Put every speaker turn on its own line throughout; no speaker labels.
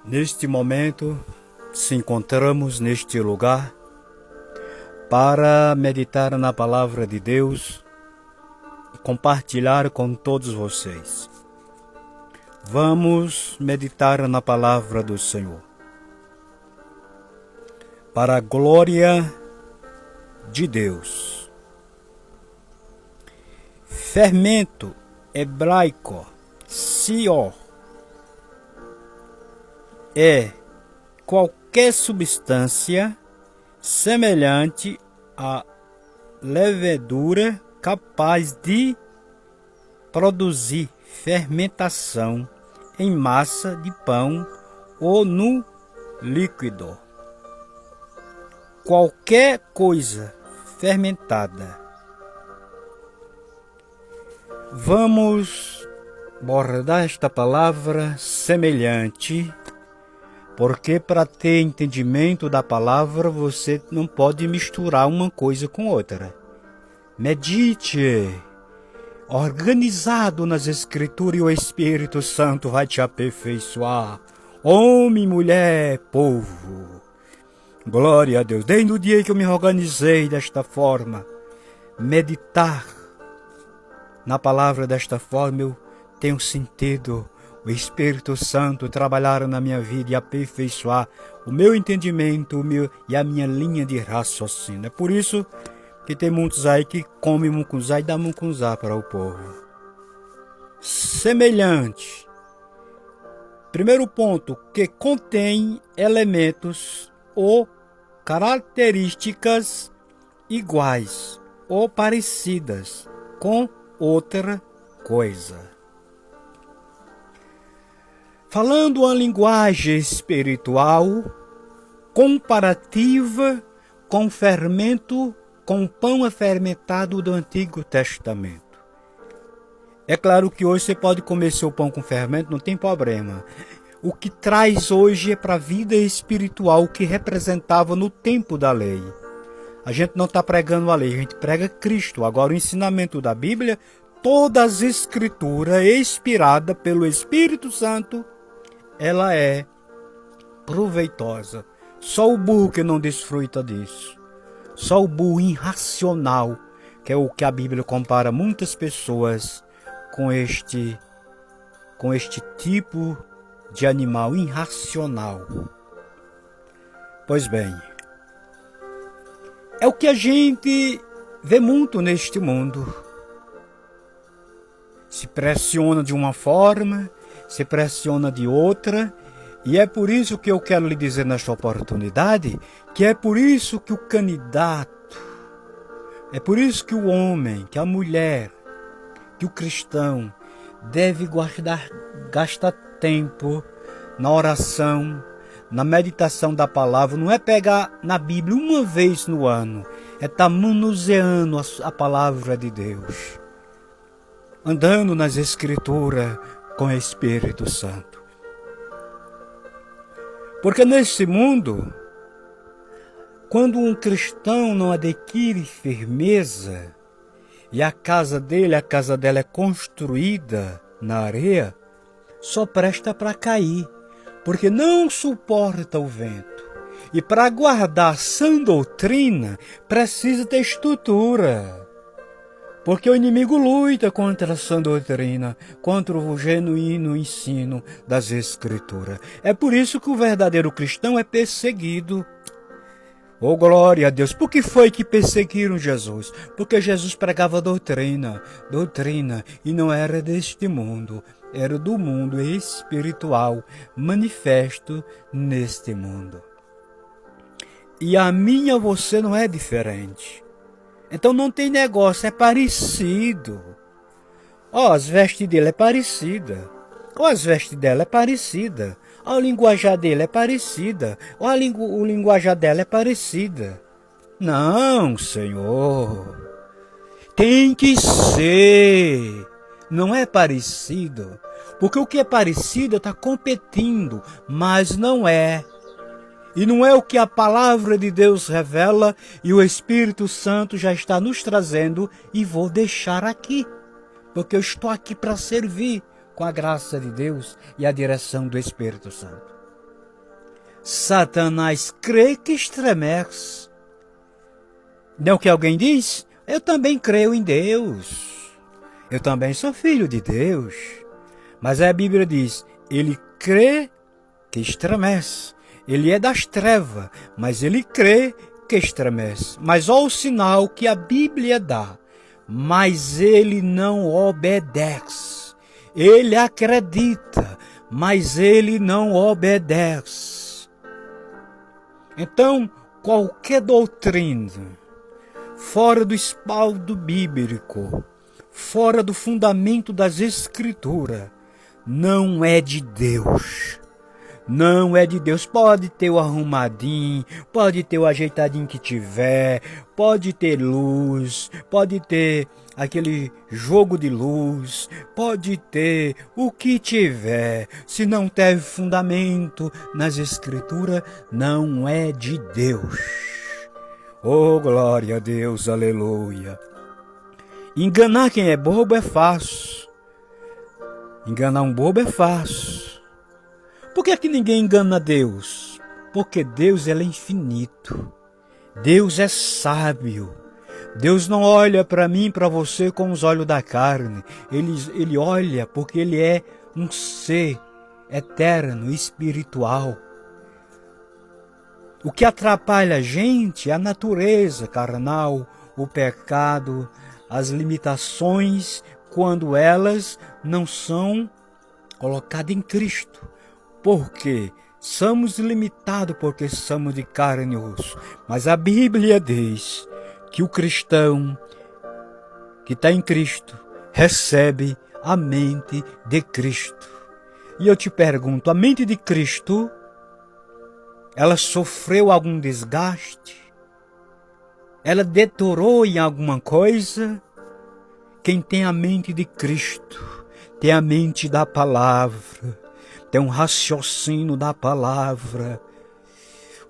Neste momento, se encontramos neste lugar para meditar na palavra de Deus e compartilhar com todos vocês. Vamos meditar na palavra do Senhor. Para a glória de Deus. Fermento hebraico, sior, é qualquer substância semelhante à levedura capaz de produzir fermentação em massa de pão ou no líquido. Qualquer coisa fermentada. Vamos abordar esta palavra semelhante, porque para ter entendimento da palavra você não pode misturar uma coisa com outra. Medite, organizado nas Escrituras, e o Espírito Santo vai te aperfeiçoar. Homem, mulher, povo. Glória a Deus. Desde o dia que eu me organizei desta forma, meditar na palavra desta forma, eu tenho sentido o Espírito Santo trabalhar na minha vida e aperfeiçoar o meu entendimento e a minha linha de raciocínio. É por isso que tem muitos aí que comem mucunzá e dão mucunzá para o povo. Semelhante. Primeiro ponto, que contém elementos ou características iguais ou parecidas com outra coisa. Falando uma linguagem espiritual, comparativa com fermento, com pão fermentado do Antigo Testamento. É claro que hoje você pode comer seu pão com fermento, não tem problema. O que traz hoje é para a vida espiritual o que representava no tempo da lei. A gente não está pregando a lei, a gente prega Cristo. Agora o ensinamento da Bíblia, toda as escrituras inspirada pelo Espírito Santo, ela é proveitosa. Só o burro que não desfruta disso. Só o burro irracional, que é o que a Bíblia compara muitas pessoas com este tipo de animal irracional. Pois bem, é o que a gente vê muito neste mundo. Se pressiona de uma forma, se pressiona de outra, e é por isso que eu quero lhe dizer nesta oportunidade, que é por isso que o candidato, é por isso que o homem, que a mulher, que o cristão deve gastar tempo na oração, na meditação da palavra. Não é pegar na Bíblia uma vez no ano, é estar manuseando a palavra de Deus, andando nas Escrituras com o Espírito Santo. Porque nesse mundo, quando um cristão não adquire firmeza e a casa dela é construída na areia, só presta para cair, porque não suporta o vento. E para guardar sã doutrina, precisa ter estrutura. Porque o inimigo luta contra a sã doutrina, contra o genuíno ensino das Escrituras. É por isso que o verdadeiro cristão é perseguido. Oh, glória a Deus! Por que foi que perseguiram Jesus? Porque Jesus pregava doutrina, e não era deste mundo, era do mundo espiritual, manifesto neste mundo. E a minha, você não é diferente. Então não tem negócio, é parecido. As vestes dele é parecida. As vestes dela é parecida. O linguajar dele é parecida. O linguajar dela é parecida. Não, Senhor. Tem que ser. Não é parecido. Porque o que é parecido está competindo, mas não é. E não é o que a palavra de Deus revela, e o Espírito Santo já está nos trazendo, e vou deixar aqui, porque eu estou aqui para servir com a graça de Deus e a direção do Espírito Santo. Satanás crê que estremece. Não é o que alguém diz? Eu também creio em Deus. Eu também sou filho de Deus. Mas a Bíblia diz, ele crê que estremece. Ele é das trevas, mas ele crê que estremece. Mas olha o sinal que a Bíblia dá. Mas ele não obedece. Ele acredita, mas ele não obedece. Então, qualquer doutrina fora do espaldo bíblico, fora do fundamento das Escrituras, não é de Deus. Não é de Deus. Pode ter o arrumadinho, pode ter o ajeitadinho que tiver, pode ter luz, pode ter aquele jogo de luz, pode ter o que tiver. Se não teve fundamento nas Escrituras, não é de Deus. Oh, glória a Deus, aleluia. Enganar quem é bobo é fácil. Enganar um bobo é fácil. Por que ninguém engana Deus? Porque Deus é infinito. Deus é sábio. Deus não olha para mim e para você com os olhos da carne. Ele olha porque Ele é um ser eterno, espiritual. O que atrapalha a gente é a natureza carnal, o pecado, as limitações, quando elas não são colocadas em Cristo. Porque somos limitados porque somos de carne e osso. Mas a Bíblia diz que o cristão que está em Cristo recebe a mente de Cristo. E eu te pergunto, a mente de Cristo, ela sofreu algum desgaste? Ela deteriorou em alguma coisa? Quem tem a mente de Cristo, tem a mente da palavra, tem um raciocínio da palavra.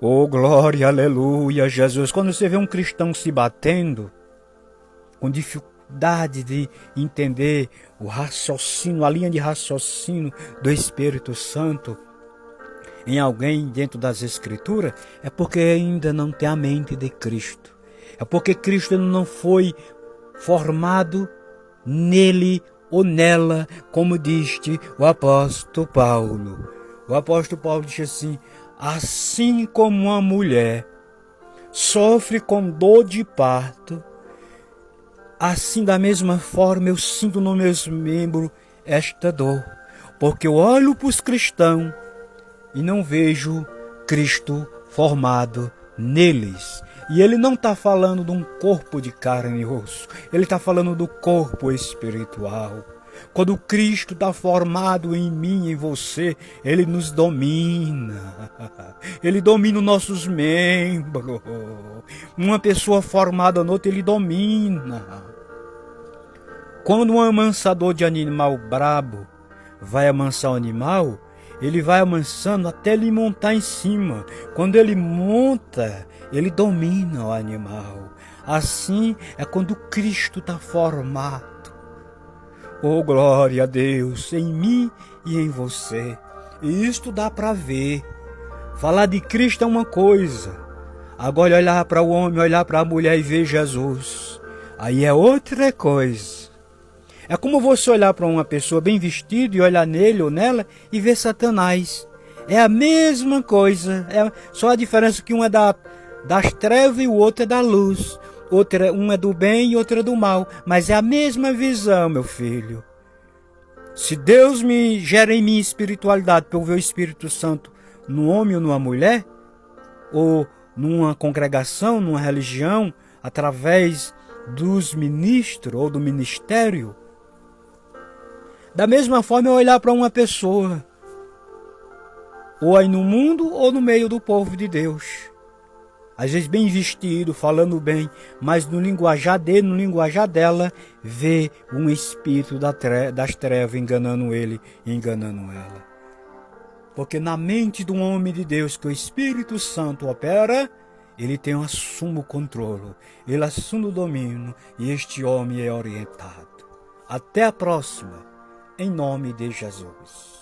Oh, glória, aleluia, Jesus. Quando você vê um cristão se batendo, com dificuldade de entender o raciocínio, a linha de raciocínio do Espírito Santo em alguém dentro das Escrituras, é porque ainda não tem a mente de Cristo. É porque Cristo não foi formado nele ou nela, como disse o apóstolo Paulo. O apóstolo Paulo disse assim, assim como uma mulher sofre com dor de parto, assim da mesma forma eu sinto nos meus membros esta dor, porque eu olho para os cristãos e não vejo Cristo formado neles. E ele não está falando de um corpo de carne e osso, ele está falando do corpo espiritual. Quando Cristo está formado em mim e em você, Ele nos domina. Ele domina os nossos membros. Uma pessoa formada no outro, Ele domina. Quando um amansador de animal brabo vai amansar o animal, ele vai amansando até ele montar em cima. Quando ele monta, ele domina o animal. Assim é quando Cristo está formado. Oh, glória a Deus, em mim e em você. E isto dá para ver. Falar de Cristo é uma coisa. Agora olhar para o homem, olhar para a mulher e ver Jesus, aí é outra coisa. É como você olhar para uma pessoa bem vestida e olhar nele ou nela e ver Satanás. É a mesma coisa. Só a diferença que um é das trevas e o outro é da luz. Um é do bem e outro é do mal. Mas é a mesma visão, meu filho. Se Deus me gera em mim espiritualidade para eu ver o Espírito Santo no homem ou numa mulher, ou numa congregação, numa religião, através dos ministros ou do ministério, da mesma forma eu olhar para uma pessoa, ou aí no mundo ou no meio do povo de Deus, às vezes bem vestido, falando bem, mas no linguajar dele, no linguajar dela, vê um espírito das trevas enganando ele e enganando ela. Porque na mente de um homem de Deus que o Espírito Santo opera, ele assume o controle, ele assume o domínio e este homem é orientado. Até a próxima, em nome de Jesus.